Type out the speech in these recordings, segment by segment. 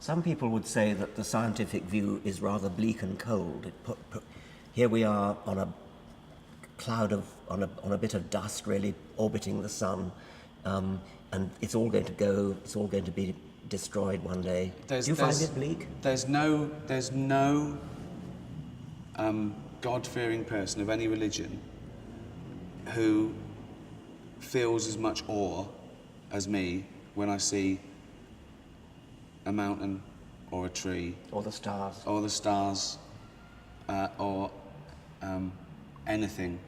Some people would say that the scientific view is rather bleak and cold. Here we are on a cloud of, on a bit of dust really orbiting the sun, and it's all going to go, it's all going to be destroyed one day. Do you find it bleak? There's no God-fearing person of any religion who feels as much awe as me when I see a mountain or a tree. Or the stars. Or the stars, or anything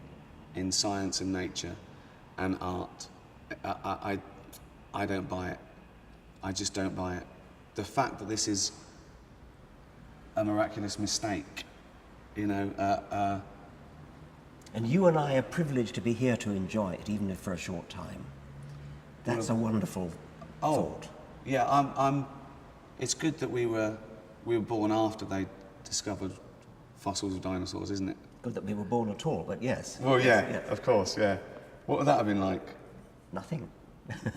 in science and nature and art. I don't buy it. I just don't buy it. The fact that this is a miraculous mistake, you know. And you and I are privileged to be here to enjoy it, even if for a short time. That's a wonderful thought. Yeah, it's good that we were born after they discovered fossils of dinosaurs, isn't it? Good that we were born at all, but yes. Well, yes, yeah, of course, yeah. What would that have been like? Nothing.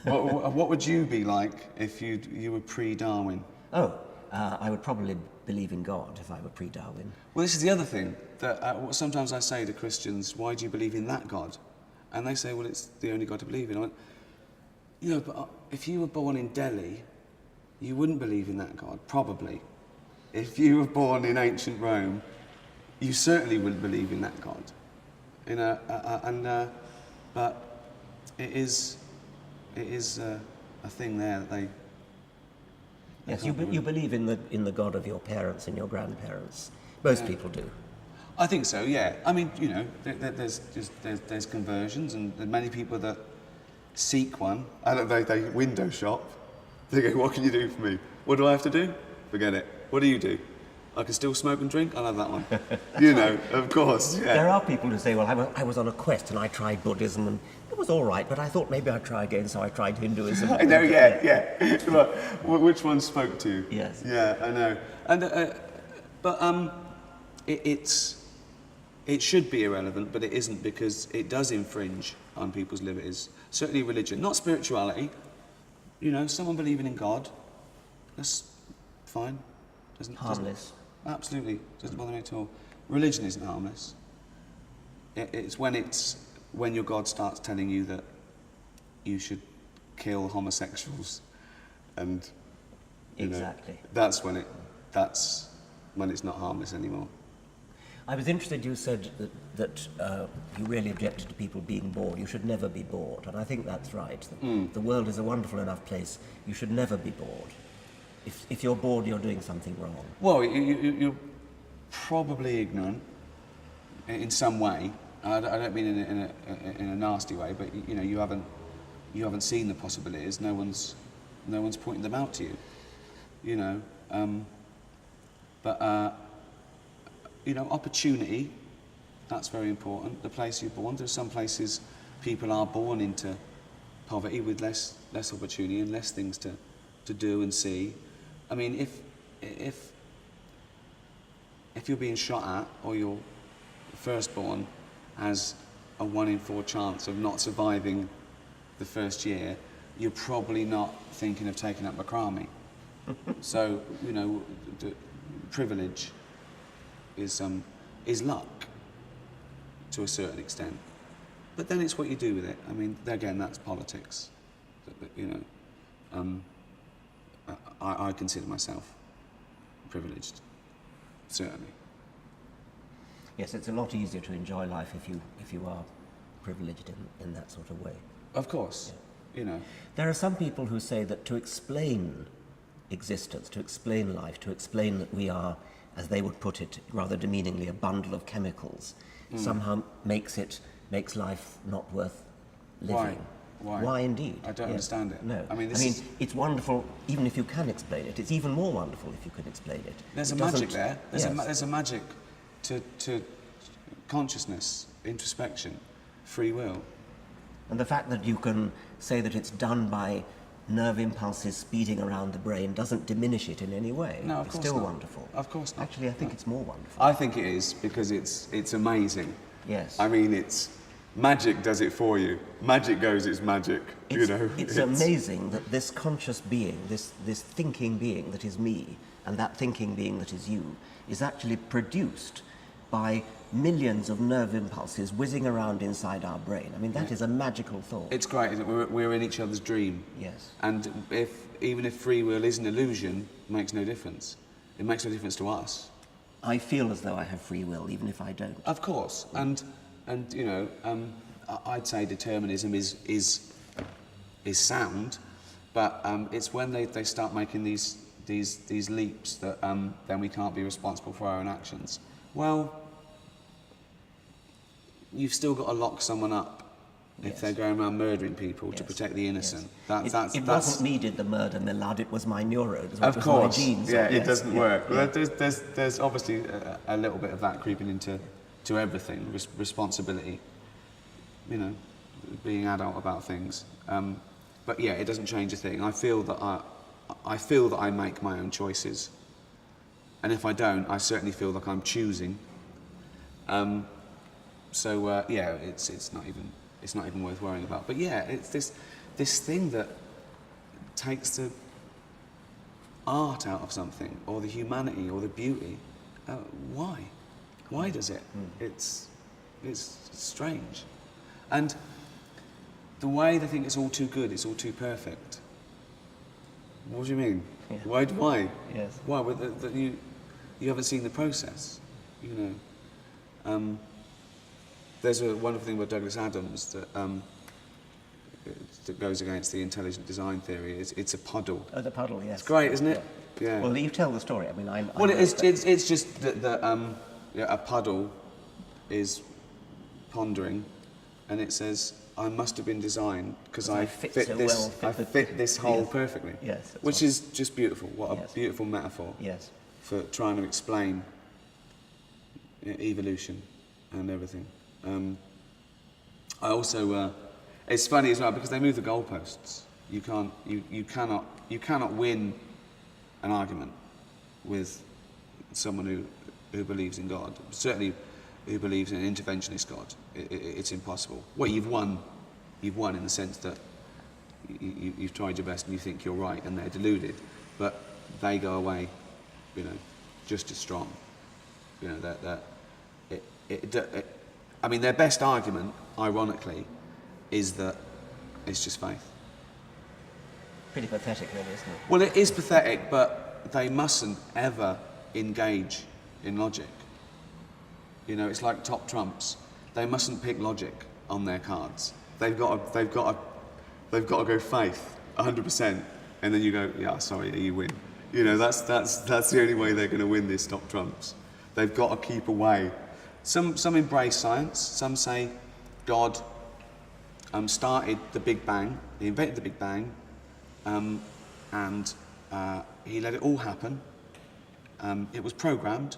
what would you be like if you were pre-Darwin? I would probably believe in God if I were pre-Darwin. Well, this is the other thing, that sometimes I say to Christians, why do you believe in that God? And they say, well, it's the only God to believe in. I went, you know, but if you were born in Delhi, you wouldn't believe in that God, probably. If you were born in ancient Rome, you certainly wouldn't believe in that God. You know, but it is a thing there that they. Yes, you believe in the God of your parents and your grandparents. Most people do. I think so. Yeah. I mean, you know, there's conversions, and there are many people that seek one. They window shop. They go, "What can you do for me? What do I have to do? Forget it. What do you do? I can still smoke and drink. I'll have that one." You know, of course. Yeah. There are people who say, "Well, I was on a quest and I tried Buddhism and it was all right, but I thought maybe I'd try again, so I tried Hinduism." I know. Yeah. Well, which one spoke to you? Yes. Yeah, I know. And but it should be irrelevant, but it isn't, because it does infringe on people's liberties. Certainly religion, not spirituality. You know, someone believing in God, that's fine. Harmless. Absolutely, doesn't bother me at all. Religion isn't harmless. It's when your God starts telling you that you should kill homosexuals, and exactly. That's when it's not harmless anymore. I was interested, you said that you really objected to people being bored. You should never be bored, and I think that's right. The world is a wonderful enough place. You should never be bored. If you're bored, you're doing something wrong. Well, you're probably ignorant in some way. I don't mean in a nasty way, but you know, you haven't seen the possibilities. No one's pointing them out to you. You know, you know, opportunity, that's very important. The place you're born. There's some places people are born into poverty with less opportunity and less things to do and see. I mean, if you're being shot at, or your firstborn has a 1 in 4 chance of not surviving the first year, you're probably not thinking of taking up macrame. So, you know, the privilege is luck to a certain extent, but then it's what you do with it. I mean, again, that's politics. You know, I consider myself privileged, certainly. Yes, it's a lot easier to enjoy life if you are privileged in that sort of way. Of course, yeah. You know. There are some people who say that to explain existence, to explain life, to explain that we are, as they would put it, rather demeaningly, a bundle of chemicals, somehow makes life not worth living. Why? Why indeed? I don't understand it. No. I mean, it's wonderful, even if you can explain it. It's even more wonderful if you can explain it. There's a magic there. There's a magic to consciousness, introspection, free will. And the fact that you can say that it's done by nerve impulses speeding around the brain doesn't diminish it in any way. No, of course not. It's still wonderful. Of course not. Actually, I think it's more wonderful. I think it is, because it's amazing. Yes. I mean, it's magic does it for you. Magic goes, it's magic. It's amazing that this conscious being, this thinking being that is me, and that thinking being that is you, is actually produced by millions of nerve impulses whizzing around inside our brain. I mean, that is a magical thought. It's great, isn't it? We're in each other's dream. Yes. And even if free will is an illusion, it makes no difference. It makes no difference to us. I feel as though I have free will, even if I don't. Of course. And I'd say determinism is sound, but it's when they start making these leaps that then we can't be responsible for our own actions. Well, you've still got to lock someone up if they're going around murdering people to protect the innocent. Yes. It wasn't me did the murder, Millard, it was my neurons, of course. My genes. Yeah, it doesn't work. Yeah. Well, there's obviously a little bit of that creeping into everything, responsibility, being adult about things. But yeah, it doesn't change a thing. I feel that I make my own choices, and if I don't, I certainly feel like I'm choosing. So yeah, it's not even worth worrying about. But yeah, it's this thing that takes the art out of something, or the humanity, or the beauty. Why? Why does it? It's strange, and the way they think it's all too good, it's all too perfect. What do you mean? Yeah. Why? Yes. Why? That you haven't seen the process, There's a wonderful thing about Douglas Adams that goes against the intelligent design theory. It's a puddle. Oh, the puddle, yes. It's great, isn't it? Yeah. Well, you tell the story. I mean, it's just that a puddle is pondering, and it says, "I must have been designed because I fit this hole perfectly." Yes. Which is just beautiful. What a beautiful metaphor. Yes. For trying to explain evolution and everything. I also, it's funny as well because they move the goalposts. You cannot win an argument with someone who believes in God. Certainly, who believes in an interventionist God. It's impossible. Well, you've won in the sense that you've tried your best and you think you're right, and they're deluded, but they go away, just as strong. I mean, their best argument, ironically, is that it's just faith. Pretty pathetic, really, isn't it? Well, it is pathetic, but they mustn't ever engage in logic. It's like top trumps. They mustn't pick logic on their cards. They've got to go faith, 100%, and then you go, yeah, sorry, you win. That's the only way they're going to win this top trumps. They've got to keep away. Some embrace science. Some say God started the Big Bang. He invented the Big Bang, and he let it all happen. It was programmed,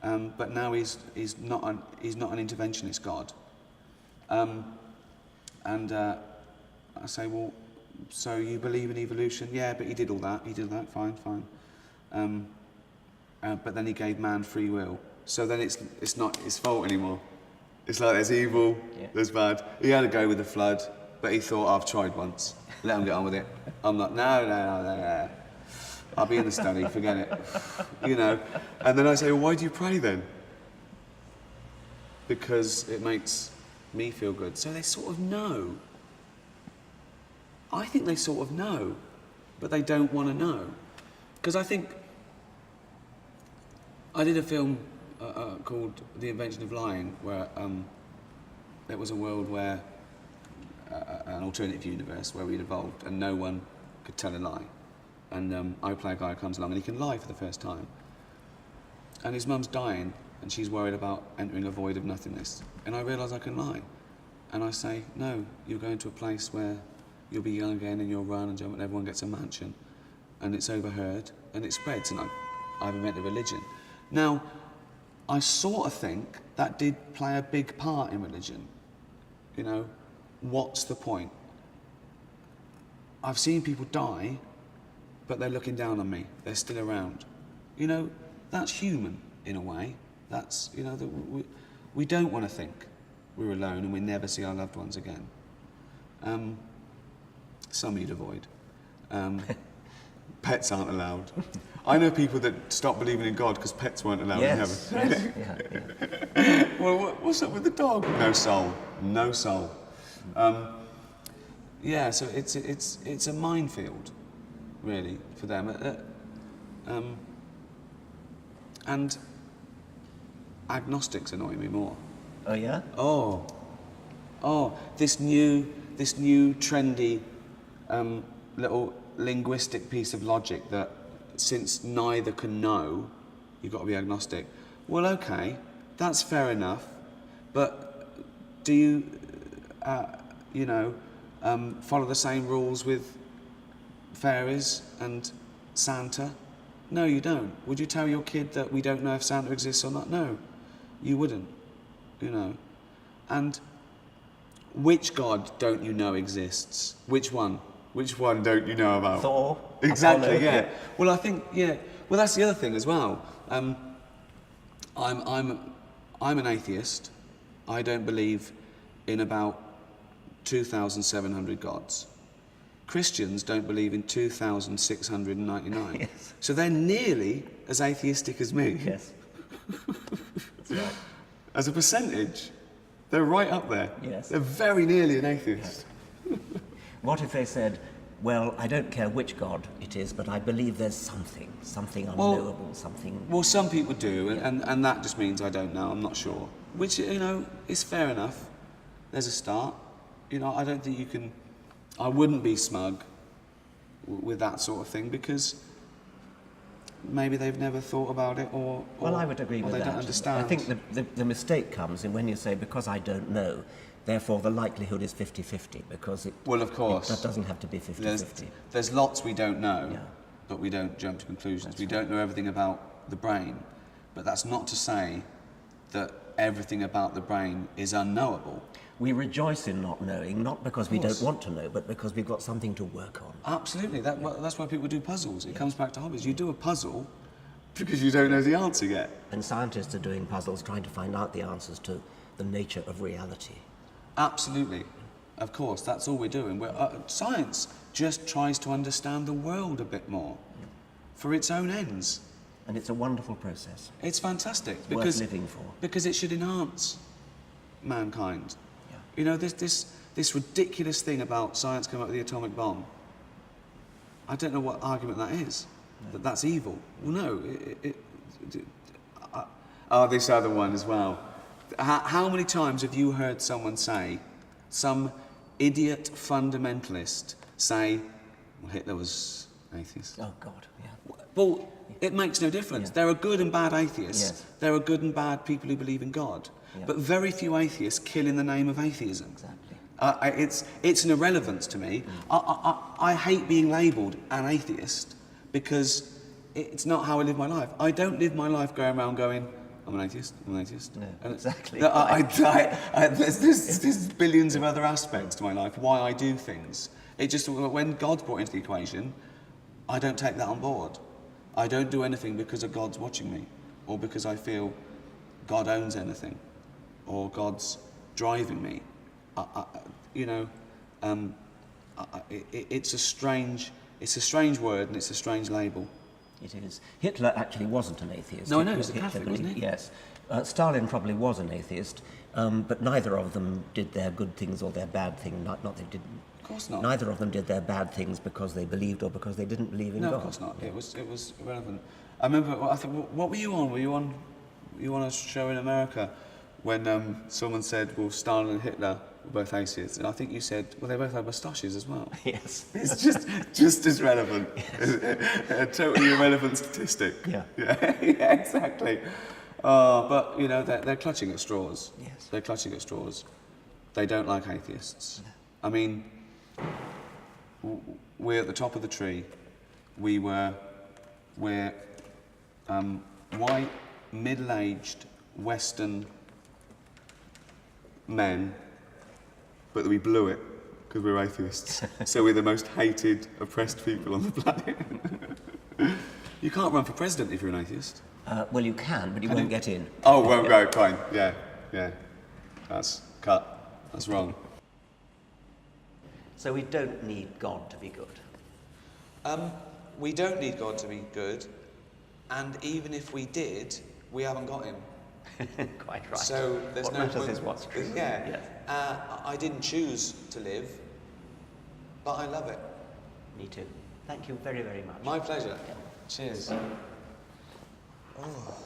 but now he's not an interventionist God. And I say, well, so you believe in evolution? Yeah, but he did all that. He did that. Fine. But then he gave man free will. So then it's not his fault anymore. It's like there's evil, there's bad. He had to go with the flood, but he thought, I've tried once. Let him get on with it. I'm not, no. I'll be in the study, forget it. And then I say, well, why do you pray then? Because it makes me feel good. So they sort of know. I think they sort of know, but they don't want to know. Because I think I did a film called The Invention of Lying, where there was a world where, an alternative universe where we'd evolved and no one could tell a lie. And I play a guy who comes along and he can lie for the first time. And his mum's dying and she's worried about entering a void of nothingness. And I realise I can lie. And I say, no, you're going to a place where you'll be young again and you'll run and jump and everyone gets a mansion. And it's overheard and it spreads and I've invented religion. Now, I sort of think that did play a big part in religion. What's the point? I've seen people die, but they're looking down on me. They're still around. That's human in a way. That's, we don't want to think we're alone and we never see our loved ones again. Some you'd avoid. Pets aren't allowed. I know people that stopped believing in God because pets weren't allowed in heaven. Yes. Well, what's up with the dog? No soul. No soul. Yeah, so it's a minefield, really, for them. And agnostics annoy me more. Oh yeah? Oh, this new trendy little linguistic piece of logic that since neither can know, you've got to be agnostic. Well, okay, that's fair enough, but do you, follow the same rules with fairies and Santa? No, you don't. Would you tell your kid that we don't know if Santa exists or not? No, you wouldn't, And which God don't you know exists? Which one? Which one don't you know about? Thor. Exactly, Apollo, yeah. Well, I think, yeah. Well, that's the other thing as well. I'm an atheist. I don't believe in about 2,700 gods. Christians don't believe in 2,699. Yes. So they're nearly as atheistic as me. Yes. That's right. As a percentage, they're right up there. Yes. They're very nearly an atheist. What if they said, well, I don't care which God it is, but I believe there's something unknowable, something... Well, some people do, and that just means I don't know, I'm not sure. Which, is fair enough. There's a start. I don't think you can... I wouldn't be smug with that sort of thing, because maybe they've never thought about it, or Well, I would agree with they that. don't understand. I think the mistake comes in when you say, because I don't know, therefore the likelihood is 50-50, because Well, of course. that doesn't have to be 50-50. There's lots we don't know, Yeah. but we don't jump to conclusions. That's We don't know everything about the brain, but that's not to say that everything about the brain is unknowable. We rejoice in not knowing, not because we don't want to know, but because we've got something to work on. Absolutely. That's why people do puzzles. It comes back to hobbies. You do a puzzle because you don't know the answer yet. And scientists are doing puzzles trying to find out the answers to the nature of reality. Absolutely. Of course, that's all we're doing. Science just tries to understand the world a bit more for its own ends. And it's a wonderful process. It's fantastic. It's worth living for. Because it should enhance mankind. Yeah. This ridiculous thing about science coming up with the atomic bomb. I don't know what argument that is. No. That's evil. Well, no. This other one as well. How many times have you heard someone say, some idiot fundamentalist say, well, Hitler was atheist? Oh, God, yeah. Well, it makes no difference. Yeah. There are good and bad atheists. Yes. There are good and bad people who believe in God. Yeah. But very few atheists kill in the name of atheism. Exactly. It's an irrelevance to me. I hate being labelled an atheist because it's not how I live my life. I don't live my life going around going, I'm an atheist, I'm an atheist. No, and exactly. There's billions of other aspects to my life, why I do things. It just, when God's brought into the equation, I don't take that on board. I don't do anything because of God's watching me, or because I feel God owns anything, or God's driving me. It's a strange word, and it's a strange label. It is. Hitler actually wasn't an atheist. No, I know, he was a Catholic, wasn't he? Yes. Stalin probably was an atheist, but neither of them did their good things or their bad things. Not they didn't. Of course not. Neither of them did their bad things because they believed or because they didn't believe in God. No, of course not. Yeah. It was irrelevant. I remember. I think. What were you on? Were you on a show in America when someone said, "Well, Stalin and Hitler were both atheists," and I think you said, "Well, they both had moustaches as well." Yes. It's just as relevant. Yes. A totally irrelevant statistic. Yeah. Yeah, exactly. But they're clutching at straws. Yes. They're clutching at straws. They don't like atheists. No. I mean, we're at the top of the tree. We're white, middle-aged, Western men, but we blew it because we're atheists. So we're the most hated, oppressed people on the planet. You can't run for president if you're an atheist. Well, you can, but you won't get in. Oh, well, right, fine. Yeah. That's Cut. That's wrong. So we don't need God to be good. We don't need God to be good, and even if we did, we haven't got him. Quite right. So there's what no matters point. is what's true. Yeah. Yes. I didn't choose to live, but I love it. Me too. Thank you very, very much. My pleasure. Yeah. Cheers. Oh.